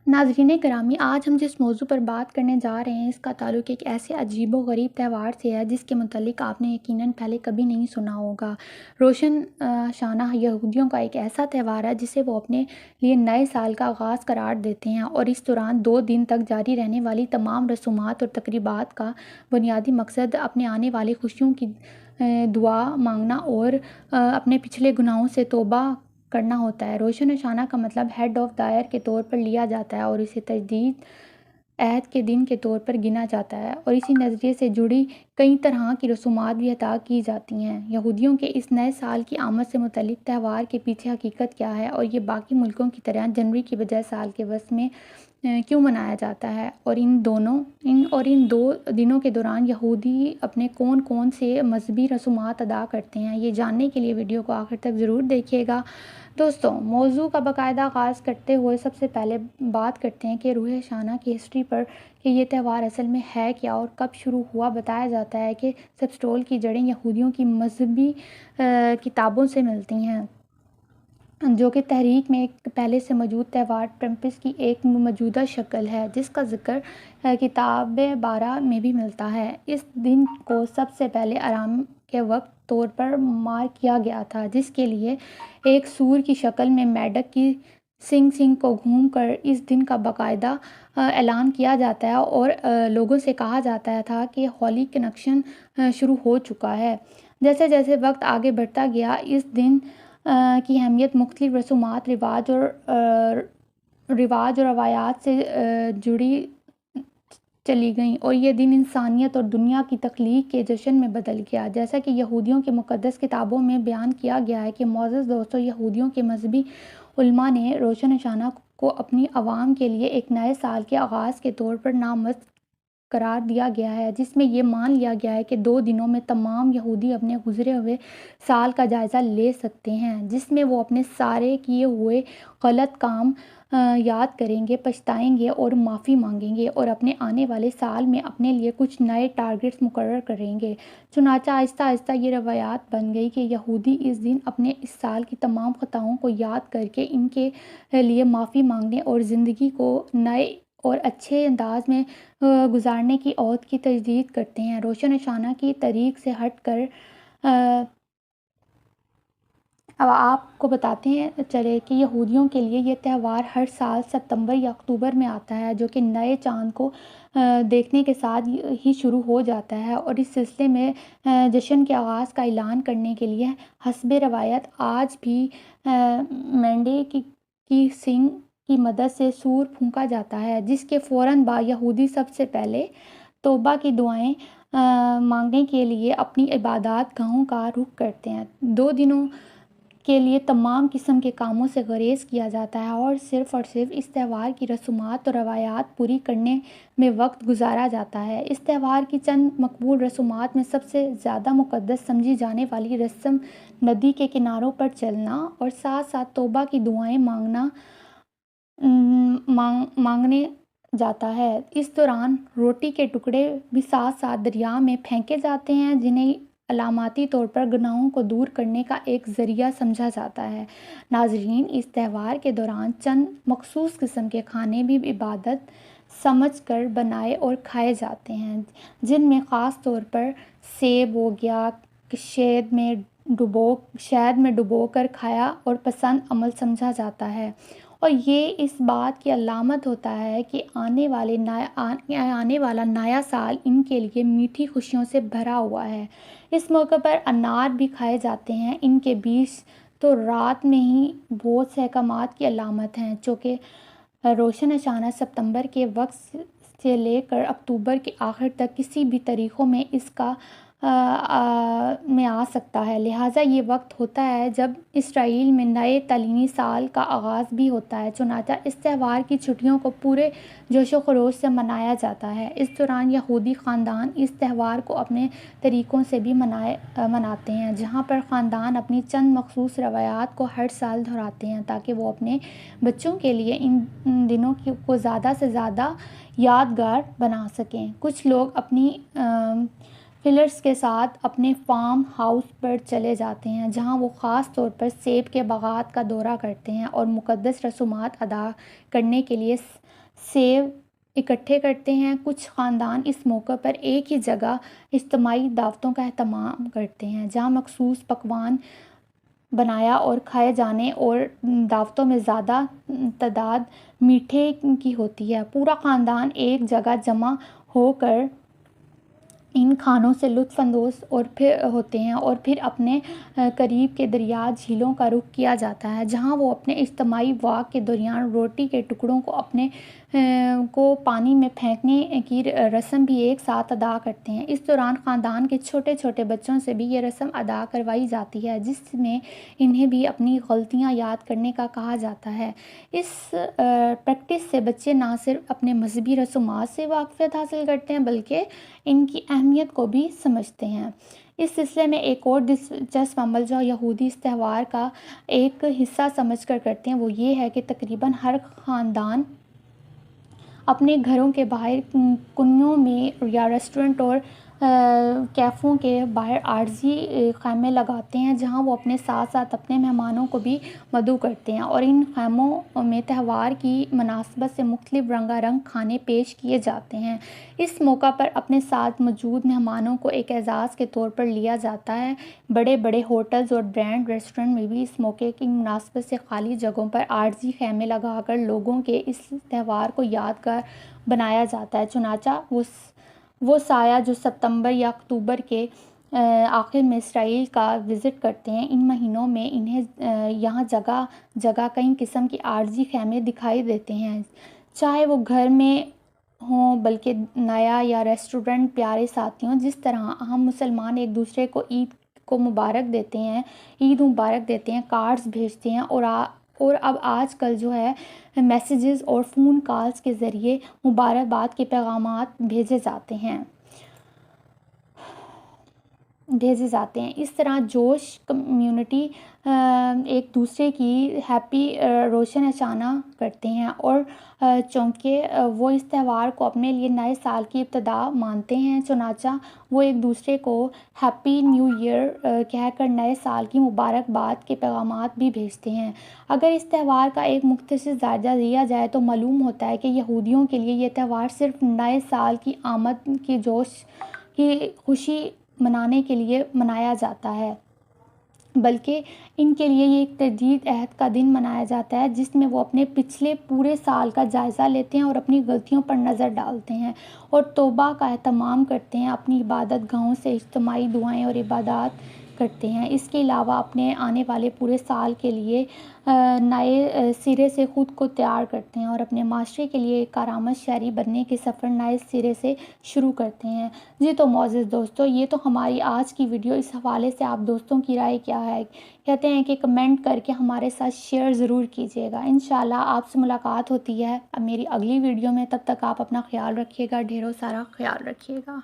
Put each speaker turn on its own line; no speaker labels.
ناظرین گرامی، آج ہم جس موضوع پر بات کرنے جا رہے ہیں اس کا تعلق ایک ایسے عجیب و غریب تہوار سے ہے جس کے متعلق آپ نے یقیناً پہلے کبھی نہیں سنا ہوگا۔ روشن شانہ یہودیوں کا ایک ایسا تہوار ہے جسے وہ اپنے لیے نئے سال کا آغاز قرار دیتے ہیں، اور اس دوران 2 دن تک جاری رہنے والی تمام رسومات اور تقریبات کا بنیادی مقصد اپنے آنے والی خوشیوں کی دعا مانگنا اور اپنے پچھلے گناہوں سے توبہ کرنا ہوتا ہے۔ روشن شانہ کا مطلب ہیڈ آف دا ایئر کے طور پر لیا جاتا ہے اور اسے تجدید عہد کے دن کے طور پر گنا جاتا ہے، اور اسی نظریے سے جڑی کئی طرح کی رسومات بھی ادا کی جاتی ہیں۔ یہودیوں کے اس نئے سال کی آمد سے متعلق تہوار کے پیچھے حقیقت کیا ہے، اور یہ باقی ملکوں کی طرح جنوری کی بجائے سال کے وسط میں کیوں منایا جاتا ہے، اور ان 2 دنوں کے دوران یہودی اپنے کون سے مذہبی رسومات ادا کرتے ہیں، یہ جاننے کے لیے ویڈیو کو آخر تک ضرور دیکھیے گا۔ دوستوں، موضوع کا باقاعدہ آغاز کرتے ہوئے سب سے پہلے بات کرتے ہیں کہ روح شانہ کی ہسٹری پر کہ یہ تہوار اصل میں ہے کیا اور کب شروع ہوا۔ بتایا جاتا ہے کہ سپسٹول کی جڑیں یہودیوں کی مذہبی کتابوں سے ملتی ہیں، جو کہ تحریک میں ایک پہلے سے موجود تہوار ٹرمپس کی ایک موجودہ شکل ہے، جس کا ذکر کتاب بارہ میں بھی ملتا ہے۔ اس دن کو سب سے پہلے آرام کے وقت طور پر مارک کیا گیا تھا، جس کے لیے ایک سور کی شکل میں میڈک کی سنگ کو گھوم کر اس دن کا باقاعدہ اعلان کیا جاتا ہے، اور لوگوں سے کہا جاتا تھا کہ ہولی کنکشن شروع ہو چکا ہے۔ جیسے جیسے وقت آگے بڑھتا گیا، اس دن کی اہمیت مختلف رسومات، رواج اور روایات سے جڑی چلی گئیں، اور یہ دن انسانیت اور دنیا کی تخلیق کے جشن میں بدل گیا۔ جیسا کہ یہودیوں کے مقدس کتابوں میں بیان کیا گیا ہے کہ معزز دوستو، یہودیوں کے مذہبی علماء نے روشن شانہ کو اپنی عوام کے لیے ایک نئے سال کے آغاز کے طور پر نامزد قرار دیا گیا ہے، جس میں یہ مان لیا گیا ہے کہ 2 دنوں میں تمام یہودی اپنے گزرے ہوئے سال کا جائزہ لے سکتے ہیں، جس میں وہ اپنے سارے کیے ہوئے غلط کام یاد کریں گے، پچھتائیں گے اور معافی مانگیں گے، اور اپنے آنے والے سال میں اپنے لیے کچھ نئے ٹارگٹس مقرر کریں گے۔ چنانچہ آہستہ آہستہ یہ روایات بن گئی کہ یہودی اس دن اپنے اس سال کی تمام خطاؤں کو یاد کر کے ان کے لیے معافی مانگنے اور زندگی کو نئے اور اچھے انداز میں گزارنے کی عہد کی تجدید کرتے ہیں۔ روشن شانہ کی تاریخ سے ہٹ کر اب آپ کو بتاتے ہیں چلے کہ یہودیوں کے لیے یہ تہوار ہر سال ستمبر یا اکتوبر میں آتا ہے، جو کہ نئے چاند کو دیکھنے کے ساتھ ہی شروع ہو جاتا ہے، اور اس سلسلے میں جشن کے آغاز کا اعلان کرنے کے لیے حسب روایت آج بھی مینڈے کی سنگ کی مدد سے سور پھونکا جاتا ہے، جس کے فوراً بعد یہودی سب سے پہلے توبہ کی دعائیں مانگنے کے لیے اپنی عبادات گاہوں کا رخ کرتے ہیں۔ 2 دنوں کے لیے تمام قسم کے کاموں سے گریز کیا جاتا ہے، اور صرف اس تہوار کی رسومات اور روایات پوری کرنے میں وقت گزارا جاتا ہے۔ اس تہوار کی چند مقبول رسومات میں سب سے زیادہ مقدس سمجھی جانے والی رسم ندی کے کناروں پر چلنا اور ساتھ ساتھ توبہ کی دعائیں مانگنے جاتا ہے۔ اس دوران روٹی کے ٹکڑے بھی ساتھ ساتھ دریا میں پھینکے جاتے ہیں، جنہیں علامتی طور پر گناہوں کو دور کرنے کا ایک ذریعہ سمجھا جاتا ہے۔ ناظرین، اس تہوار کے دوران چند مخصوص قسم کے کھانے بھی عبادت سمجھ کر بنائے اور کھائے جاتے ہیں، جن میں خاص طور پر سیب ہو گیا، شہد میں ڈبو کر کھایا اور پسند عمل سمجھا جاتا ہے، اور یہ اس بات کی علامت ہوتا ہے کہ آنے والا نیا سال ان کے لیے میٹھی خوشیوں سے بھرا ہوا ہے۔ اس موقع پر انار بھی کھائے جاتے ہیں۔ ان کے بیج تو رات میں ہی بہت سے احکامات کی علامت ہیں، چونکہ روشن شانہ ستمبر کے وقت سے لے کر اکتوبر کے آخر تک کسی بھی تاریخوں میں اس کا میں آ سکتا ہے، لہٰذا یہ وقت ہوتا ہے جب اسرائیل میں نئے تعلیمی سال کا آغاز بھی ہوتا ہے۔ چنانچہ اس تہوار کی چھٹیوں کو پورے جوش و خروش سے منایا جاتا ہے۔ اس دوران یہودی خاندان اس تہوار کو اپنے طریقوں سے بھی مناتے ہیں، جہاں پر خاندان اپنی چند مخصوص روایات کو ہر سال دہراتے ہیں تاکہ وہ اپنے بچوں کے لیے ان دنوں کو زیادہ سے زیادہ یادگار بنا سکیں۔ کچھ لوگ اپنی فلرس کے ساتھ اپنے فارم ہاؤس پر چلے جاتے ہیں، جہاں وہ خاص طور پر سیب کے باغات کا دورہ کرتے ہیں اور مقدس رسومات ادا کرنے کے لیے سیب اکٹھے کرتے ہیں۔ کچھ خاندان اس موقع پر ایک ہی جگہ اجتماعی دعوتوں کا اہتمام کرتے ہیں، جہاں مخصوص پکوان بنایا اور کھائے جانے اور دعوتوں میں زیادہ تعداد میٹھے کی ہوتی ہے۔ پورا خاندان ایک جگہ جمع ہو کر ان کھانوں سے لطف اندوز ہوتے ہیں اور پھر اپنے قریب کے دریا جھیلوں کا رخ کیا جاتا ہے، جہاں وہ اپنے اجتماعی واک کے دوران روٹی کے ٹکڑوں کو پانی میں پھینکنے کی رسم بھی ایک ساتھ ادا کرتے ہیں۔ اس دوران خاندان کے چھوٹے چھوٹے بچوں سے بھی یہ رسم ادا کروائی جاتی ہے، جس میں انہیں بھی اپنی غلطیاں یاد کرنے کا کہا جاتا ہے۔ اس پریکٹس سے بچے نہ صرف اپنے مذہبی رسومات سے واقفیت حاصل کرتے ہیں بلکہ ان کی اہمیت کو بھی سمجھتے ہیں۔ اس سلسلے میں ایک اور دلچسپ عمل جو یہودی اس تہوار کا ایک حصہ سمجھ کر کرتے ہیں وہ یہ ہے کہ تقریباً ہر خاندان اپنے گھروں کے باہر کنیوں میں یا ریسٹورنٹ اور کیفوں کے باہر عارضی خیمے لگاتے ہیں، جہاں وہ اپنے ساتھ ساتھ اپنے مہمانوں کو بھی مدعو کرتے ہیں، اور ان خیموں میں تہوار کی مناسبت سے مختلف رنگا رنگ کھانے پیش کیے جاتے ہیں۔ اس موقع پر اپنے ساتھ موجود مہمانوں کو ایک اعزاز کے طور پر لیا جاتا ہے۔ بڑے بڑے ہوٹلز اور برانڈ ریسٹورنٹ میں بھی اس موقع کی مناسبت سے خالی جگہوں پر عارضی خیمے لگا کر لوگوں کے اس تہوار کو یادگار بنایا جاتا ہے۔ چنانچہ وہ سیاح جو ستمبر یا اکتوبر کے آخر میں اسرائیل کا وزٹ کرتے ہیں، ان مہینوں میں انہیں یہاں جگہ جگہ کئی قسم کے عارضی خیمے دکھائی دیتے ہیں، چاہے وہ گھر میں ہوں بلکہ نیا یا ریسٹورنٹ۔ پیارے ساتھیوں، جس طرح ہم مسلمان ایک دوسرے کو عید مبارک دیتے ہیں، کارڈز بھیجتے ہیں، اور اب آج کل جو ہے میسیجز اور فون کالز کے ذریعے مبارکباد کے پیغامات بھیجے جاتے ہیں۔ اس طرح جوش کمیونٹی ایک دوسرے کی ہیپی روشن اشانہ کرتے ہیں، اور چونکہ وہ اس تہوار کو اپنے لیے نئے سال کی ابتدا مانتے ہیں، چنانچہ وہ ایک دوسرے کو ہیپی نیو ایئر کہہ کر نئے سال کی مبارکباد کے پیغامات بھی بھیجتے ہیں۔ اگر اس تہوار کا ایک مختصر جائزہ لیا جائے تو معلوم ہوتا ہے کہ یہودیوں کے لیے یہ تہوار صرف نئے سال کی آمد کی جوش کی خوشی منانے کے لیے منایا جاتا ہے، بلکہ ان کے لیے یہ ایک تجدید عہد کا دن منایا جاتا ہے، جس میں وہ اپنے پچھلے پورے سال کا جائزہ لیتے ہیں اور اپنی غلطیوں پر نظر ڈالتے ہیں اور توبہ کا اہتمام کرتے ہیں، اپنی عبادت گاہوں سے اجتماعی دعائیں اور عبادات کرتے ہیں۔ اس کے علاوہ اپنے آنے والے پورے سال کے لیے نئے سرے سے خود کو تیار کرتے ہیں اور اپنے معاشرے کے لیے ایک کارآمد شہری بننے کے سفر نئے سرے سے شروع کرتے ہیں۔ جی تو معزز دوستو، یہ تو ہماری آج کی ویڈیو۔ اس حوالے سے آپ دوستوں کی رائے کیا ہے؟ کہتے ہیں کہ کمنٹ کر کے ہمارے ساتھ شیئر ضرور کیجیے گا۔ انشاءاللہ آپ سے ملاقات ہوتی ہے اب میری اگلی ویڈیو میں، تب تک آپ اپنا خیال رکھیے گا، ڈھیروں سارا خیال رکھیے گا۔